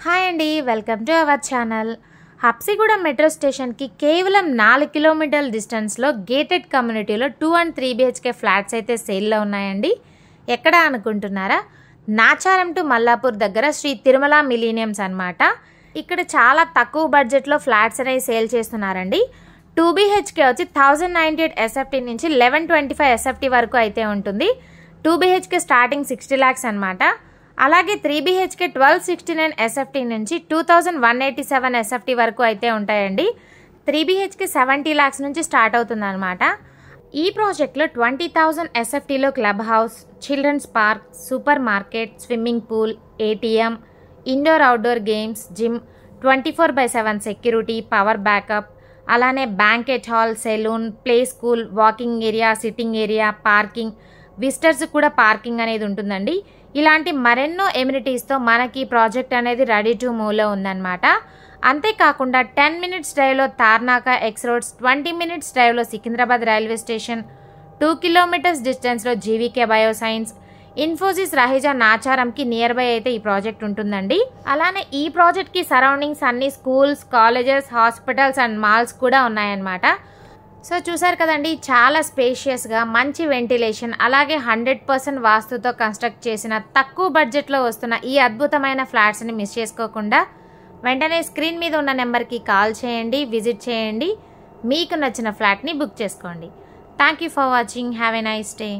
Hi అండి, welcome to our channel. Habsiguda metro స్టేషన్కి కేవలం 4 కిలోమీటర్ల డిస్టెన్స్లో గేటెడ్ కమ్యూనిటీలో 2 and 3 BHK ఫ్లాట్స్ అయితే సేల్లో ఉన్నాయండి. ఎక్కడ అనుకుంటున్నారా? నాచారం టు మల్లాపూర్ దగ్గర శ్రీ తిరుమల మిలీనియమ్స్ అన్నమాట. ఇక్కడ చాలా తక్కువ బడ్జెట్లో ఫ్లాట్స్ అనేవి సేల్ చేస్తున్నారండి. 2 BHK వచ్చి 1098 SFT నుంచి 1125 SFT వరకు అయితే ఉంటుంది. 2 BHK స్టార్టింగ్ 60 lakhs అన్నమాట. అలాగే 3 BHK 1269 SFT నుంచి 2187 SFT వరకు అయితే ఉంటాయండి. 3 BHK 70 lakhs నుంచి స్టార్ట్ అవుతుంది అనమాట. ఈ ప్రాజెక్ట్లో 20,000 SFTలో club house, children's park, super market, swimming pool, ATM, indoor outdoor games, gym, 24/7 security, power backup, అలానే banquet hall, salon, play school, walking area, sitting area, parking, visitors కూడా పార్కింగ్ అనేది ఉంటుందండి. ఇలాంటి మరెన్నో ఎమ్యూనిటీస్తో మనకి ప్రాజెక్ట్ అనేది రెడీ టు మూవ్లో ఉందన్నమాట. అంతేకాకుండా 10 minutes డ్రైవ్లో తార్నాక ఎక్స్ రోడ్స్, 20 minutes డ్రైవ్లో సికింద్రాబాద్ రైల్వే స్టేషన్, 2 kilometers డిస్టెన్స్లో GVK బయోసైన్స్, ఇన్ఫోసిస్ రహీజా నాచారంకి నియర్ బై అయితే ఈ ప్రాజెక్ట్ ఉంటుందండి. అలానే ఈ ప్రాజెక్ట్కి సరౌండింగ్స్ అన్ని schools, colleges, hospitals and malls కూడా ఉన్నాయన్నమాట. సో చూసారు కదండి, చాలా స్పేషియస్గా మంచి వెంటిలేషన్, అలాగే 100% వాస్తుతో కన్స్ట్రక్ట్ చేసిన తక్కువ బడ్జెట్లో వస్తున్న ఈ అద్భుతమైన ఫ్లాట్స్ని మిస్ చేసుకోకుండా వెంటనే స్క్రీన్ మీద ఉన్న నెంబర్కి కాల్ చేయండి, విజిట్ చేయండి, మీకు నచ్చిన ఫ్లాట్ని బుక్ చేసుకోండి. Thank you for watching. Have a nice day.